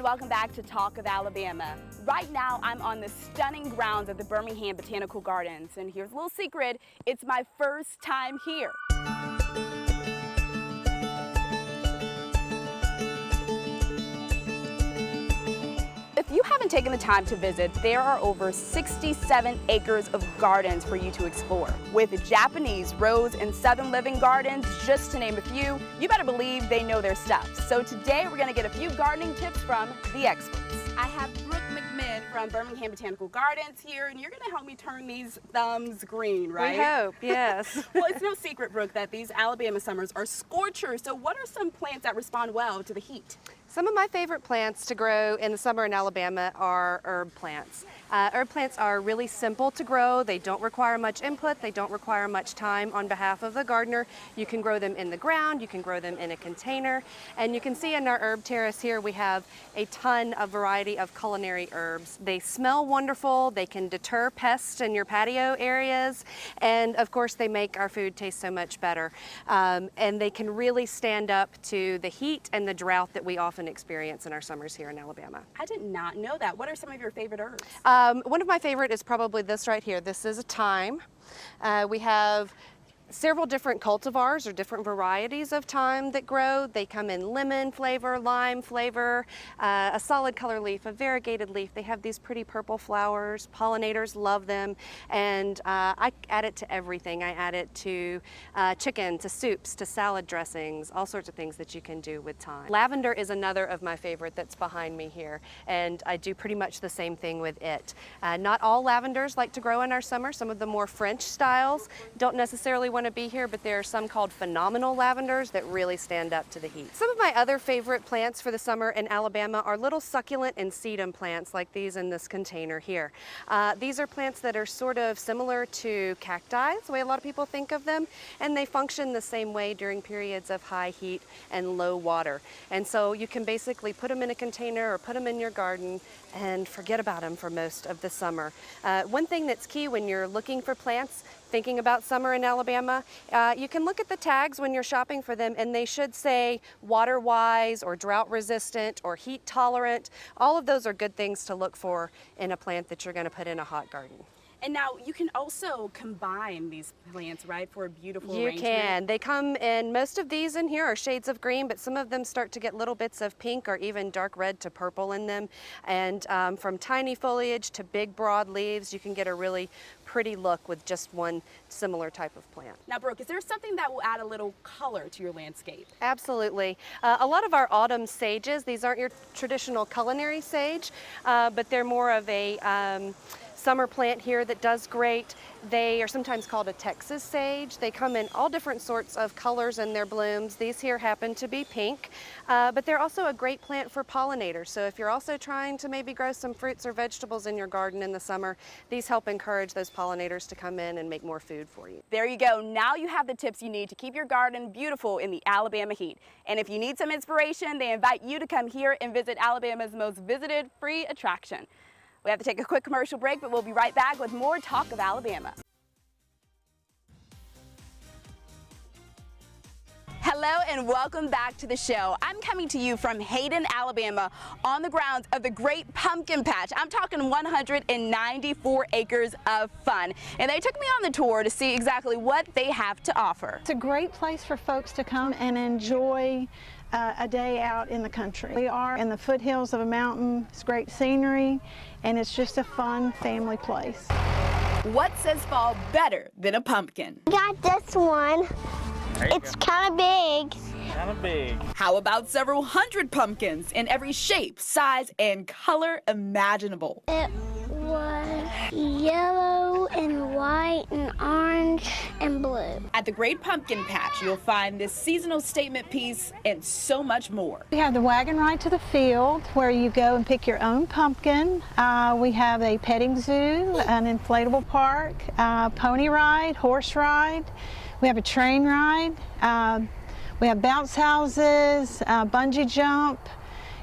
and welcome back to Talk of Alabama. Right now, I'm on the stunning grounds of the Birmingham Botanical Gardens, and here's a little secret, it's my first time here. If you haven't taken the time to visit, there are over 67 acres of gardens for you to explore. With Japanese, rose, and southern living gardens, just to name a few, you better believe they know their stuff. So today we're going to get a few gardening tips from the experts. I have Brooke McMinn from Birmingham Botanical Gardens here, and you're going to help me turn these thumbs green, right? We hope, yes. Well, it's no secret, Brooke, that these Alabama summers are scorchers. So what are some plants that respond well to the heat? Some of my favorite plants to grow in the summer in Alabama are herb plants. Herb plants are really simple to grow. They don't require much input. They don't require much time on behalf of the gardener. You can grow them in the ground. You can grow them in a container. And you can see in our herb terrace here we have a ton of variety of culinary herbs. They smell wonderful. They can deter pests in your patio areas. And of course they make our food taste so much better. And they can really stand up to the heat and the drought that we often experience in our summers here in Alabama. I did not know that. What are some of your favorite herbs? One of my favorite is probably this right here. This is a thyme. We have several different cultivars or different varieties of thyme that grow. They come in lemon flavor, lime flavor, a solid color leaf, a variegated leaf. They have these pretty purple flowers. Pollinators love them, and I add it to everything. I add it to chicken, to soups, to salad dressings, all sorts of things that you can do with thyme. Lavender is another of my favorite that's behind me here, and I do pretty much the same thing with it. Not all lavenders like to grow in our summer. Some of the more French styles don't necessarily want to be here, but there are some called phenomenal lavenders that really stand up to the heat. Some of my other favorite plants for the summer in Alabama are little succulent and sedum plants like these in this container here. These are plants that are sort of similar to cacti, the way a lot of people think of them, and they function the same way during periods of high heat and low water. And so you can basically put them in a container or put them in your garden and forget about them for most of the summer. One thing that's key when you're looking for plants, thinking about summer in Alabama, you can look at the tags when you're shopping for them, and they should say water wise or drought resistant or heat tolerant. All of those are good things to look for in a plant that you're going to put in a hot garden. And now you can also combine these plants, right, for a beautiful arrangement? You can. They come in, most of these in here are shades of green, but some of them start to get little bits of pink or even dark red to purple in them. And from tiny foliage to big broad leaves, you can get a really pretty look with just one similar type of plant. Now, Brooke, is there something that will add a little color to your landscape? Absolutely. A lot of our autumn sages, these aren't your traditional culinary sage, but they're more of a summer plant here that does great. They are sometimes called a Texas sage. They come in all different sorts of colors in their blooms. These here happen to be pink, but they're also a great plant for pollinators. So if you're also trying to maybe grow some fruits or vegetables in your garden in the summer, these help encourage those pollinators to come in and make more food for you. There you go. Now you have the tips you need to keep your garden beautiful in the Alabama heat. And if you need some inspiration, they invite you to come here and visit Alabama's most visited free attraction. We have to take a quick commercial break, but we'll be right back with more Talk of Alabama. Hello and welcome back to the show. I'm coming to you from Hayden, Alabama, on the grounds of the Great Pumpkin Patch. I'm talking 194 acres of fun. And they took me on the tour to see exactly what they have to offer. It's a great place for folks to come and enjoy a day out in the country. We are in the foothills of a mountain. It's great scenery, and it's just a fun family place. What says fall better than a pumpkin? Got this one. It's kind of big. Kind of big. How about several hundred pumpkins in every shape, size, and color imaginable? It was yellow and white and orange and blue. At the Great Pumpkin Patch, you'll find this seasonal statement piece and so much more. We have the wagon ride to the field where you go and pick your own pumpkin. We have a petting zoo, an inflatable park, pony ride, horse ride. We have a train ride. We have bounce houses, bungee jump,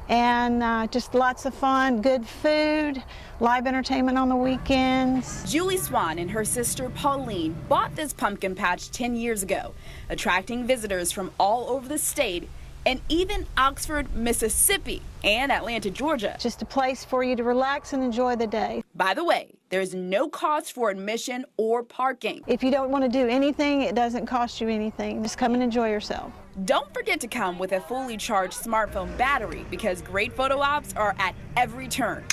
and just lots of fun, good food, live entertainment on the weekends. Julie Swan and her sister Pauline bought this pumpkin patch 10 years ago, attracting visitors from all over the state and even Oxford, Mississippi, and Atlanta, Georgia. Just a place for you to relax and enjoy the day. By the way, there's no cost for admission or parking. If you don't want to do anything, it doesn't cost you anything. Just come and enjoy yourself. Don't forget to come with a fully charged smartphone battery because great photo ops are at every turn,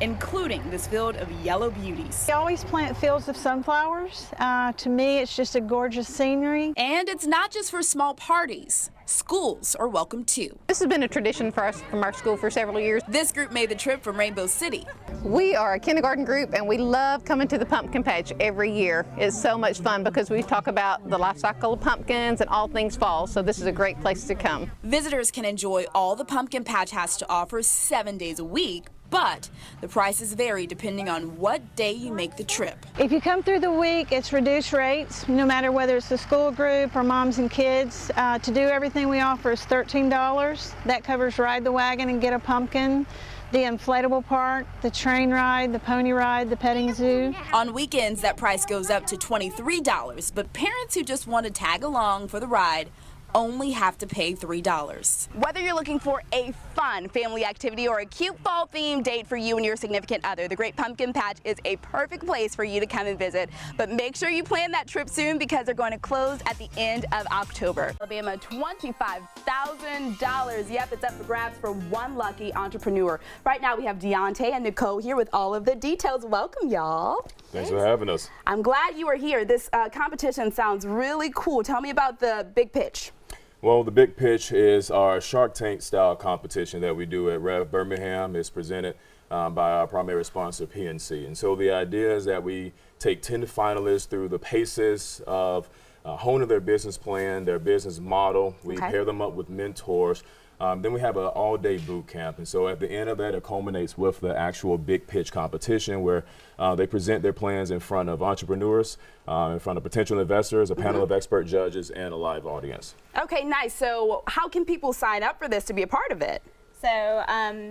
including this field of yellow beauties. We always plant fields of sunflowers. To me, it's just a gorgeous scenery. And it's not just for small parties. Schools are welcome too. This has been a tradition for us from our school for several years. This group made the trip from Rainbow City. We are a kindergarten group and we love coming to the pumpkin patch every year. It's so much fun because we talk about the life cycle of pumpkins and all things fall, so this is a great place to come. Visitors can enjoy all the pumpkin patch has to offer 7 days a week, but the prices vary depending on what day you make the trip. If you come through the week, it's reduced rates, no matter whether it's the school group or moms and kids. To do everything we offer is $13. That covers ride the wagon and get a pumpkin, the inflatable park, the train ride, the pony ride, the petting zoo. On weekends, that price goes up to $23, but parents who just want to tag along for the ride only have to pay $3. Whether you're looking for a fun family activity or a cute fall themed date for you and your significant other, the Great Pumpkin Patch is a perfect place for you to come and visit. But make sure you plan that trip soon because they're going to close at the end of October. Alabama, $25,000. Yep, it's up for grabs for one lucky entrepreneur. Right now we have Deontay and Nicole here with all of the details. Welcome, y'all. Thanks for having us. I'm glad you are here. This competition sounds really cool. Tell me about the big pitch. Well, the big pitch is our Shark Tank style competition that we do at Rev Birmingham. It's presented by our primary sponsor, PNC. And so the idea is that we take 10 finalists through the paces of honing their business plan, their business model. We pair them up with mentors. Then we have an all-day boot camp, and so at the end of that, it culminates with the actual big pitch competition where they present their plans in front of entrepreneurs, in front of potential investors, a panel of expert judges, and a live audience. Okay, nice. So how can people sign up for this to be a part of it? So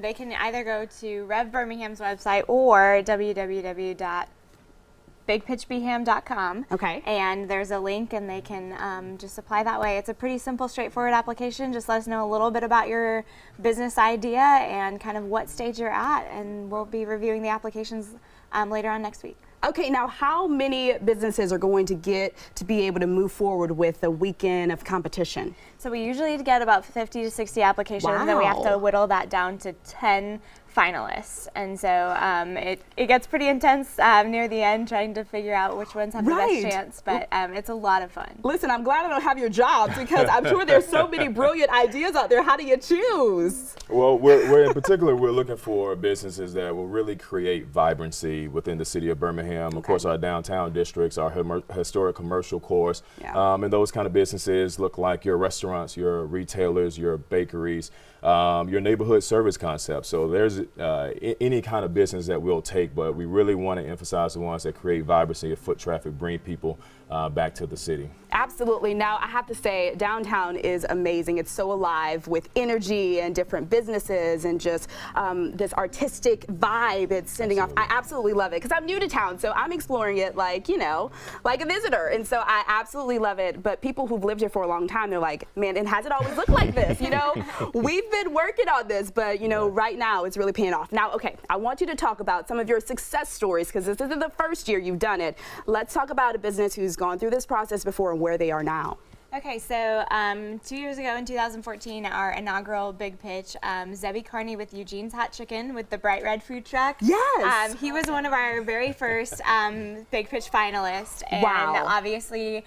they can either go to Rev Birmingham's website or www.bigpitchbham.com. Okay. And there's a link and they can just apply that way. It's a pretty simple, straightforward application. Just let us know a little bit about your business idea and kind of what stage you're at, and we'll be reviewing the applications later on next week. Okay, now how many businesses are going to get to be able to move forward with a weekend of competition? So we usually get about 50 to 60 applications, and then we have to Wow. whittle that down to 10 finalists. And so it gets pretty intense near the end trying to figure out which ones have the Right. best chance, but it's a lot of fun. Listen, I'm glad I don't have your jobs because I'm sure there's so many brilliant ideas out there. How do you choose? Well, we're in particular, we're looking for businesses that will really create vibrancy within the city of Birmingham. Of course, our downtown districts, our historic commercial cores, and those kind of businesses look like your restaurants, your retailers, your bakeries, your neighborhood service concepts. So there's any kind of business that we'll take, but we really want to emphasize the ones that create vibrancy of foot traffic, bring people back to the city. Absolutely. Now, I have to say, downtown is amazing. It's so alive with energy and different businesses and just this artistic vibe it's sending off. I absolutely love it because I'm new to town, so I'm exploring it like, you know, like a visitor. And so I absolutely love it. But people who've lived here for a long time, they're like, man, it hasn't always looked like this, you know? We've been working on this, but, you know, right now it's really paying off. Now, okay, I want you to talk about some of your success stories because this isn't the first year you've done it. Let's talk about a business who's gone through this process before and where they are now. Okay, so 2 years ago in 2014, our inaugural big pitch, Zebby Carney with Eugene's Hot Chicken with the bright red food truck. Yes! He was one of our very first big pitch finalists. And Wow. obviously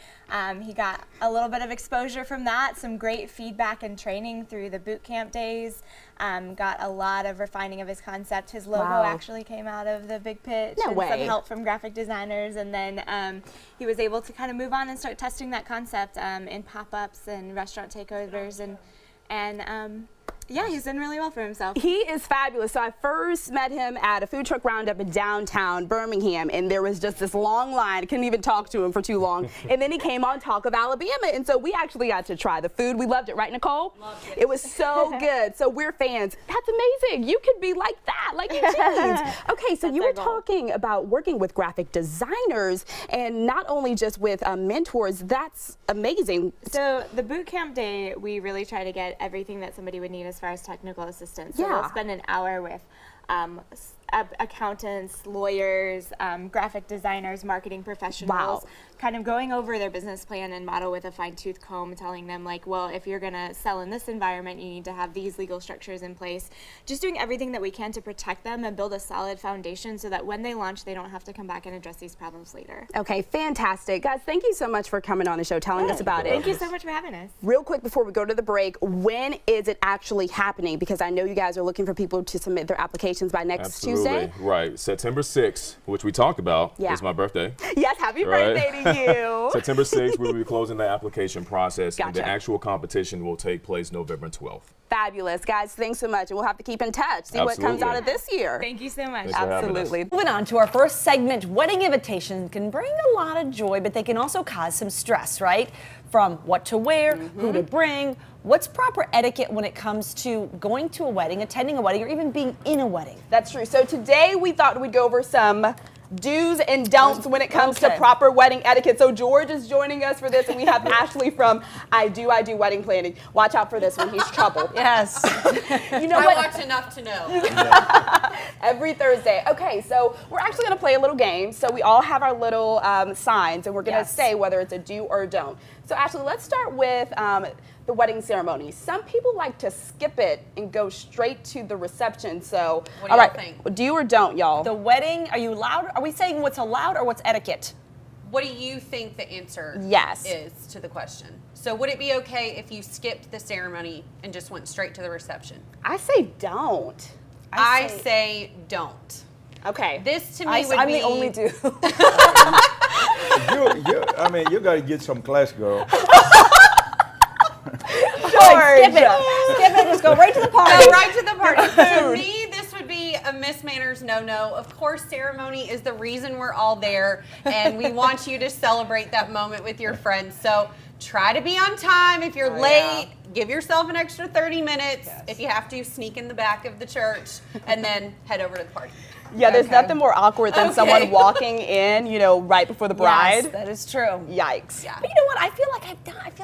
he got a little bit of exposure from that, some great feedback and training through the boot camp days, got a lot of refining of his concept. His logo Wow. actually came out of the big pitch. No and way. some help from graphic designers, and then he was able to kind of move on and start testing that concept in pop-ups and restaurant takeovers, and Yeah, he's done really well for himself. He is fabulous. So I first met him at a food truck roundup in downtown Birmingham, and there was just this long line. I couldn't even talk to him for too long. And then he came on Talk of Alabama, and so we actually got to try the food. We loved it, right, Nicole? Loved it. It was so good. So we're fans. That's amazing. You could be like that, like Eugene's. Okay, so you were talking about working with graphic designers, and not only just with mentors. That's amazing. So the boot camp day, we really try to get everything that somebody would need as far as technical assistance. So we'll spend an hour with accountants, lawyers, graphic designers, marketing professionals, kind of going over their business plan and model with a fine-tooth comb, telling them like, well, if you're going to sell in this environment, you need to have these legal structures in place. Just doing everything that we can to protect them and build a solid foundation so that when they launch, they don't have to come back and address these problems later. Okay, fantastic. Guys, thank you so much for coming on the show, telling us about it. Thank you so much for having us. Real quick before we go to the break, when is it actually happening? Because I know you guys are looking for people to submit their applications by next Tuesday. Right. September 6th, which we talked about, is my birthday. Yes, happy birthday to you. September 6th, we will be closing the application process, and the actual competition will take place November 12th. Fabulous. Guys, thanks so much. And we'll have to keep in touch, see what comes out of this year. Thank you so much. Absolutely. Moving on to our first segment, wedding invitations can bring a lot of joy, but they can also cause some stress, right? From what to wear, who to bring, what's proper etiquette when it comes to going to a wedding, attending a wedding, or even being in a wedding. That's true. So today we thought we'd go over some do's and don'ts when it comes to proper wedding etiquette. So George is joining us for this, and we have Ashley from I Do Wedding Planning. Watch out for this one. He's trouble. Yes. You know I watch enough to know. Every Thursday. Okay, so we're actually going to play a little game. So we all have our little signs, and we're going to say whether it's a do or a don't. So Ashley, let's start with the wedding ceremony. Some people like to skip it and go straight to the reception. So, what do y'all think? Do or don't, y'all? The wedding, are you allowed? Are we saying what's allowed or what's etiquette? What do you think the answer is to the question? So would it be okay if you skipped the ceremony and just went straight to the reception? I say don't. I say don't. Okay. This to me would I'm be... the only do. I mean, you got to get some class, girl. Skip it, just go right to the party. Go right to the party. To me, this would be a Miss Manners no-no. Of course, ceremony is the reason we're all there, and we want you to celebrate that moment with your friends. So try to be on time. If you're late, give yourself an extra 30 minutes. If you have to, sneak in the back of the church, and then head over to the party. Yeah, there's nothing more awkward than someone walking in, you know, right before the bride. Yes, that is true. Yikes. But you know what? I feel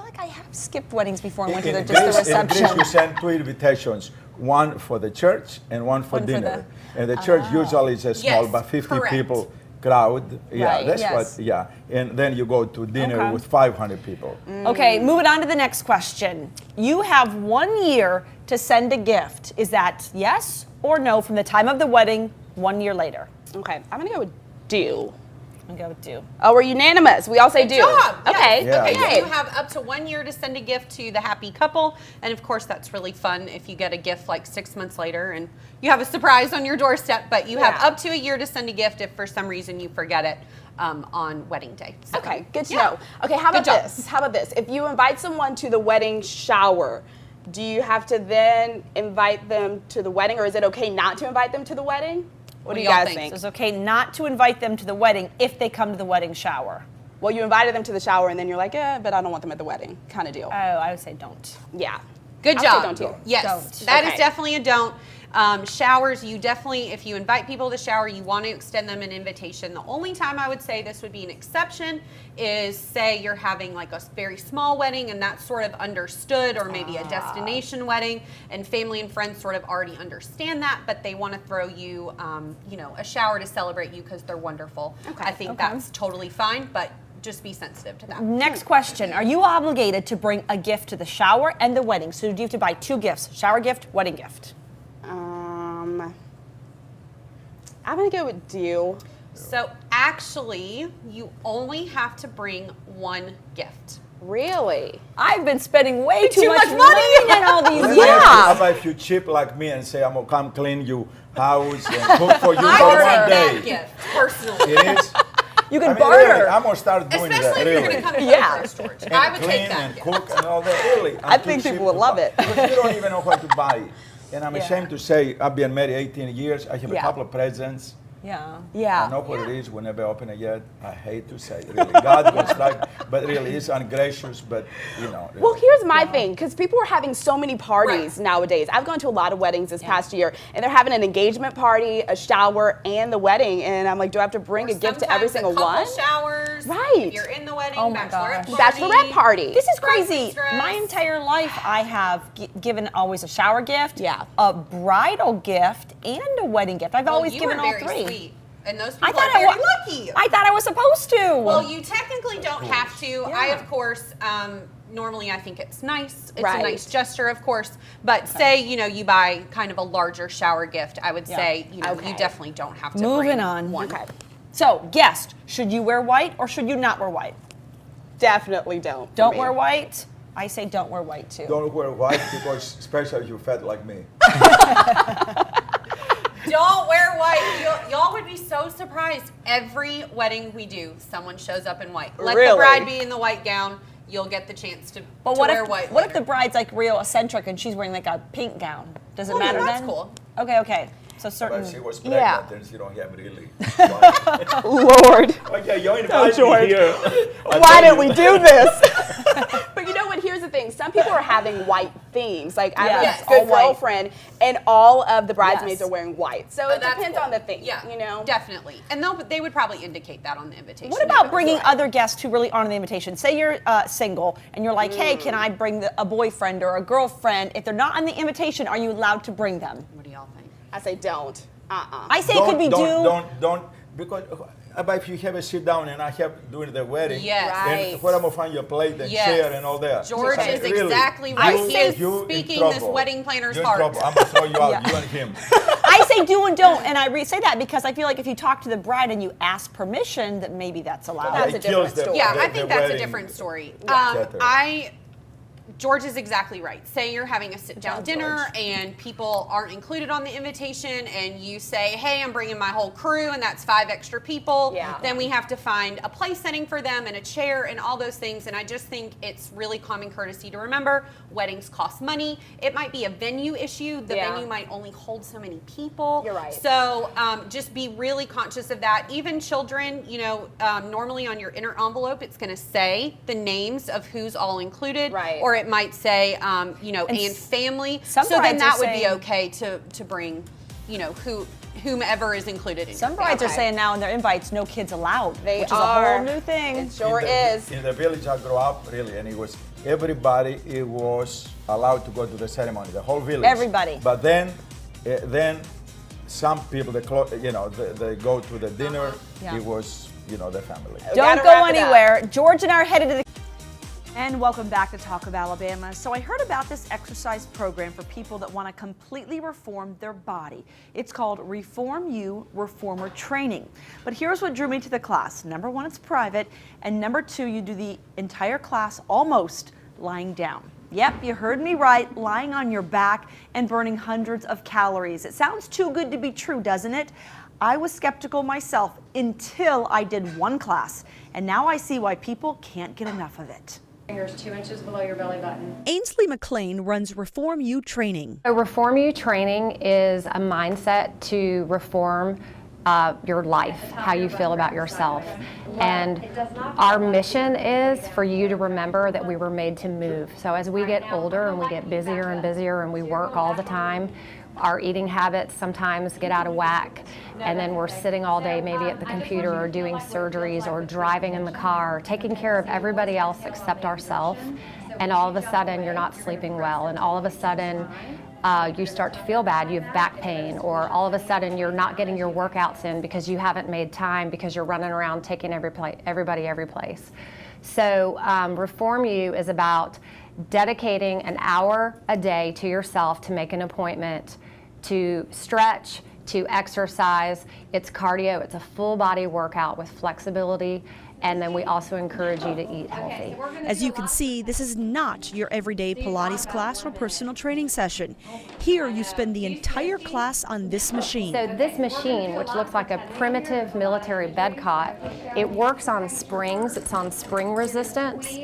like I have skipped weddings before and went to just the reception. In Greece, we send 2 invitations, one for the church and one for dinner. And the church usually is a small, but 50 people crowd. Yeah, that's what. Yeah, and then you go to dinner with 500 people. Okay, moving on to the next question. You have 1 year to send a gift. Is that yes or no from the time of the wedding? 1 year later. Okay, I'm gonna go with do. I'm gonna go with do. Oh, we're unanimous. We all say do. Good job. Okay. Yes. Okay, Okay. so you have up to 1 year to send a gift to the happy couple. And of course, that's really fun if you get a gift like 6 months later and you have a surprise on your doorstep. But you have up to a year to send a gift if for some reason you forget it on wedding day. So, Okay, good to know. Okay, how about this? How about this? If you invite someone to the wedding shower, do you have to then invite them to the wedding, or is it okay not to invite them to the wedding? What do you guys think? So it's okay not to invite them to the wedding if they come to the wedding shower. Well, you invited them to the shower, and then you're like, but I don't want them at the wedding, kind of deal. Oh, I would say don't. Yeah. Good I job. would say don't too. Yes, Don't. that is definitely a don't. Showers, you definitely, if you invite people to shower, you want to extend them an invitation. The only time I would say this would be an exception is, say you're having like a very small wedding and that's sort of understood, or maybe a destination wedding, and family and friends sort of already understand that, but they want to throw you, you know, a shower to celebrate you because they're wonderful. I think that's totally fine, but just be sensitive to that. Next question. Are you obligated to bring a gift to the shower and the wedding? So do you have to buy 2 gifts? Shower gift, wedding gift? I'm gonna go with do. So actually, you only have to bring 1 gift. Really? I've been spending way too much money in all these years. How about if you cheap like me and say, I'm going to come clean your house and cook for you I for would 1 take day? that gift, personally. It is? You can I mean, barter. Really, I'm gonna start doing Especially that. if you're Really. going to come to Yeah. first, George. And I would clean take that. and cook and all that. Really, I I'm think too people cheap would love to it. buy. Because you don't even know what to buy. And I'm ashamed to say I've been married 18 years. I have a Yeah. couple of presents. Yeah. I Yeah. know what it is. We never open it yet. I hate to say it. Really, God will strike, but really, it's ungracious. But you know. Well, here's my thing, because people are having so many parties nowadays. I've gone to a lot of weddings this past year, and they're having an engagement party, a shower, and the wedding. And I'm like, do I have to bring a gift to every single one? Showers. Right. If you're in the wedding, Oh my bachelorette gosh. party. Bachelorette party. This is Bridesmaid's crazy. dress. My entire life, I have given always a shower gift, Yeah. a bridal gift, and a wedding gift. I've Well, always you given were all very three. Sweet. And those I people thought are very I wa- lucky. I thought I was supposed to. Well, you technically don't have to. Yeah. I, of course, normally I think it's nice. It's Right. a nice gesture, of course. But say, you buy kind of a larger shower gift, I would say, you Okay. definitely don't have to Moving bring on. one. Okay. So, guest, should you wear white or should you not wear white? Definitely don't. for Don't me. wear white. I say don't wear white too. Don't wear white because, especially if you're fat like me. Don't wear white. Y'all would be so surprised. Every wedding we do, someone shows up in white. Let the Really? bride be in the white gown. You'll get the chance to, But to what wear if white. what if later. the bride's like real eccentric and she's wearing like a pink gown? Does it Well, then matter that's then? cool. Okay. So certain. But she was Yeah. pregnant and she don't have really. Lord. Okay, you invited George. me here. Why did we do this? But you know what? Here's the thing. Some people are having white themes. Like I have Yes, a all good white. girlfriend, and all of the bridesmaids Yes. are wearing white. So Oh, it that's depends cool. on the theme. Yeah, You know. definitely. And they would probably indicate that on the invitation. What if it about was bringing white. other guests who really aren't on the invitation? Say you're single and you're like, hey, can I bring a boyfriend or a girlfriend? If they're not on the invitation, are you allowed to bring them? What do y'all think? I say don't. I say it could be Don't, because but if you have a sit down and I have doing the wedding, Yes. Right. and where I'm gonna find your plate and Yes. chair and all that. George I mean, is really, exactly right. you- He is you in speaking this trouble. wedding planner's You're in heart. trouble. I'm gonna throw you out, Yeah. you and him. I say do and don't, and I say that because I feel like if you talk to the bride and you ask permission, that maybe that's allowed. That's It a kills different story. Yeah, the I think that's a wedding. different story. Yeah. George is exactly right. Say you're having a sit-down job, dinner George. and people aren't included on the invitation, and you say, "Hey, I'm bringing my whole crew, and that's 5 extra people." Yeah. Then we have to find a place setting for them and a chair and all those things. And I just think it's really common courtesy to remember weddings cost money. It might be a venue issue. The Yeah. venue might only hold so many people. You're right. So just be really conscious of that. Even children, normally on your inner envelope, it's going to say the names of who's all included. Right. Or it might say, and family. some So then brides that are would be saying- okay to bring, whomever is included in Some your brides are Okay. saying now in their invites, no kids allowed, They which are. is a whole new thing. It sure in the, is. In the village I grew up, really, and it was everybody. It was allowed to go to the ceremony, the whole village. Everybody. But then some people, they go to the dinner. Yeah. It was, the family. Don't gotta go wrap it up. anywhere. George and I are headed to the. And welcome back to Talk of Alabama. So I heard about this exercise program for people that want to completely reform their body. It's called Reform You Reformer Training. But here's what drew me to the class. Number one, it's private. And number two, you do the entire class almost lying down. Yep, you heard me right, lying on your back and burning hundreds of calories. It sounds too good to be true, doesn't it? I was skeptical myself until I did one class. And now I see why people can't get enough of it. Fingers 2 inches below your belly button. Ainsley McLean runs Reform You Training. So Reform You Training is a mindset to reform your life, how you feel about yourself. And our mission is for you to remember that we were made to move. So as we get older and we get busier and busier and we work all the time, our eating habits sometimes get out of whack, and then we're sitting all day maybe at the computer or doing surgeries or driving in the car, taking care of everybody else except ourselves, and all of a sudden you're not sleeping well, and all of a sudden you start to feel bad, you have back pain, or all of a sudden you're not getting your workouts in because you haven't made time because you're running around taking everybody every place. So Reform You is about dedicating an hour a day to yourself to make an appointment to stretch, to exercise. It's cardio, it's a full body workout with flexibility, and then we also encourage you to eat healthy. As you can see, this is not your everyday Pilates class or personal training session. Here you spend the entire class on this machine. So this machine, which looks like a primitive military bed cot, it works on springs, it's on spring resistance.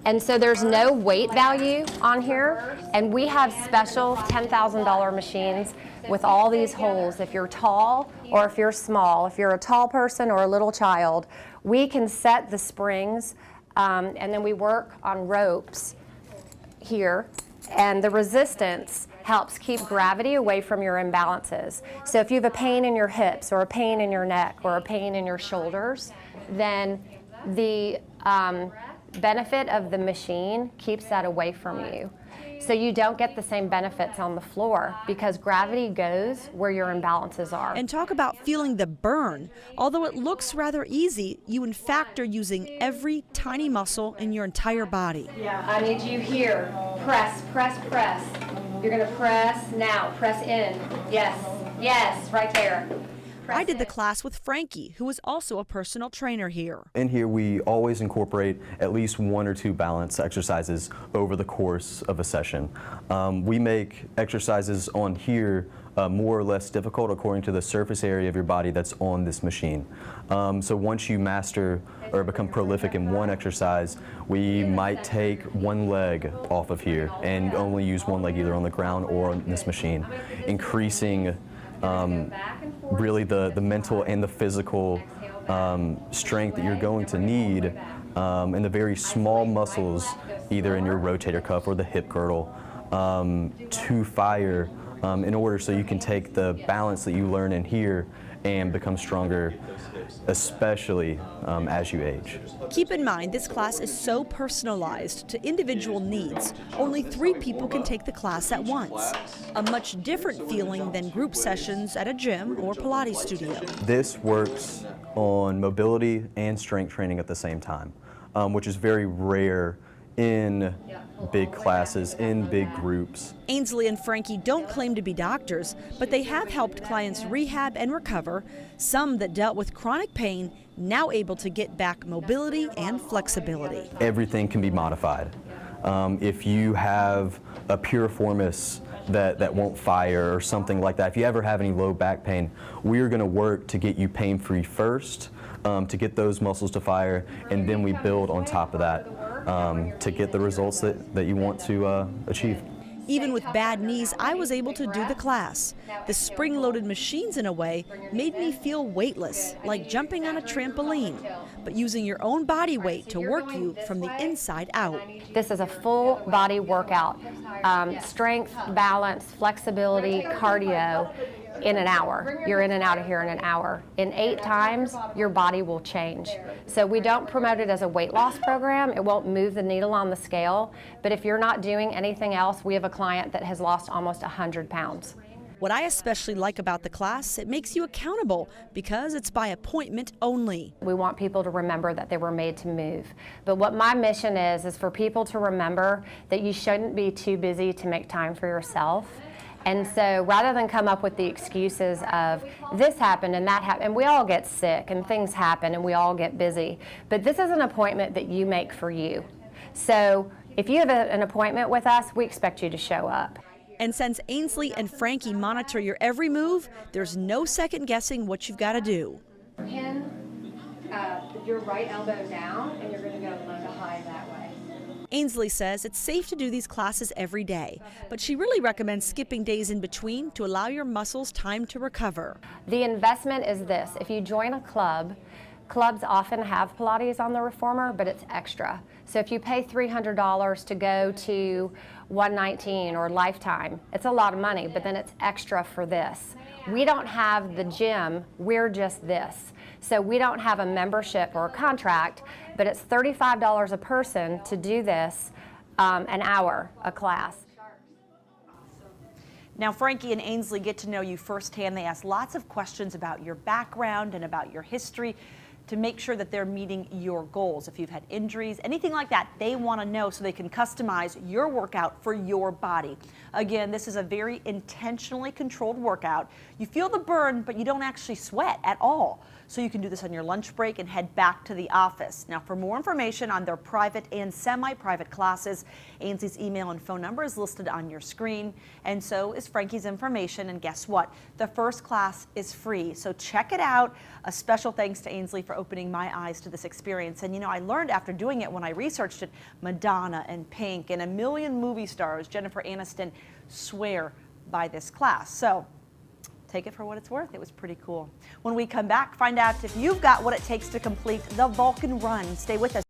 And so there's no weight value on here, and we have special $10,000 machines with all these holes. If you're tall or if you're small, if you're a tall person or a little child, we can set the springs, and then we work on ropes here, and the resistance helps keep gravity away from your imbalances. So if you have a pain in your hips or a pain in your neck or a pain in your shoulders, then the benefit of the machine keeps that away from you. So you don't get the same benefits on the floor because gravity goes where your imbalances are. And talk about feeling the burn. Although it looks rather easy, you in fact are using every tiny muscle in your entire body. Yeah, I need you here. Press, press, press. You're gonna press now, press in. Yes, yes, right there. I did the class with Frankie, who is also a personal trainer here. In here, we always incorporate at least 1 or 2 balance exercises over the course of a session. We make exercises on here more or less difficult according to the surface area of your body that's on this machine. So once you master or become prolific in one exercise, we might take one leg off of here and only use one leg either on the ground or on this machine, increasing really the mental and the physical strength that you're going to need and the very small muscles either in your rotator cuff or the hip girdle to fire in order so you can take the balance that you learn in here and become stronger, especially as you age. Keep in mind, this class is so personalized to individual needs. Only 3 people can take the class at once. A much different feeling than group sessions at a gym or Pilates studio. This works on mobility and strength training at the same time, which is very rare in big classes, in big groups. Ainsley and Frankie don't claim to be doctors, but they have helped clients rehab and recover, some that dealt with chronic pain, now able to get back mobility and flexibility. Everything can be modified. If you have a piriformis that won't fire or something like that, if you ever have any low back pain, we're going to work to get you pain-free first, to get those muscles to fire, and then we build on top of that to get the results that you want to achieve. Even with bad knees, I was able to do the class. The spring-loaded machines, in a way, made me feel weightless, like jumping on a trampoline, but using your own body weight to work you from the inside out. This is a full body workout, strength, balance, flexibility, cardio. In an hour. You're in and out of here in an hour. In 8 times, your body will change. So we don't promote it as a weight loss program. It won't move the needle on the scale. But if you're not doing anything else, we have a client that has lost almost 100 pounds. What I especially like about the class, it makes you accountable because it's by appointment only. We want people to remember that they were made to move. But what my mission is for people to remember that you shouldn't be too busy to make time for yourself. And so rather than come up with the excuses of this happened and that happened, and we all get sick and things happen and we all get busy, but this is an appointment that you make for you. So if you have an appointment with us, we expect you to show up. And since Ainsley and Frankie monitor your every move, there's no second guessing what you've got to do. Pin your right elbow down and you're going to go low to high that way. Ainsley says it's safe to do these classes every day, but she really recommends skipping days in between to allow your muscles time to recover. The investment is this. If you join a club, clubs often have Pilates on the reformer, but it's extra. So if you pay $300 to go to 119 or Lifetime, it's a lot of money, but then it's extra for this. We don't have the gym, we're just this. So we don't have a membership or a contract, but it's $35 a person to do this, an hour, a class. Now, Frankie and Ainsley get to know you firsthand. They ask lots of questions about your background and about your history. to make sure that they're meeting your goals. If you've had injuries, anything like that, they want to know so they can customize your workout for your body. Again, this is a very intentionally controlled workout. You feel the burn, but you don't actually sweat at all. So you can do this on your lunch break and head back to the office. Now, for more information on their private and semi-private classes, Ainsley's email and phone number is listed on your screen, and so is Frankie's information. And guess what? The first class is free, so check it out. A special thanks to Ainsley for opening my eyes to this experience. And you know, I learned after doing it, when I researched it, Madonna and Pink and a million movie stars, Jennifer Aniston, swear by this class. So take it for what it's worth. It was pretty cool. When we come back, find out if you've got what it takes to complete the Vulcan Run. Stay with us.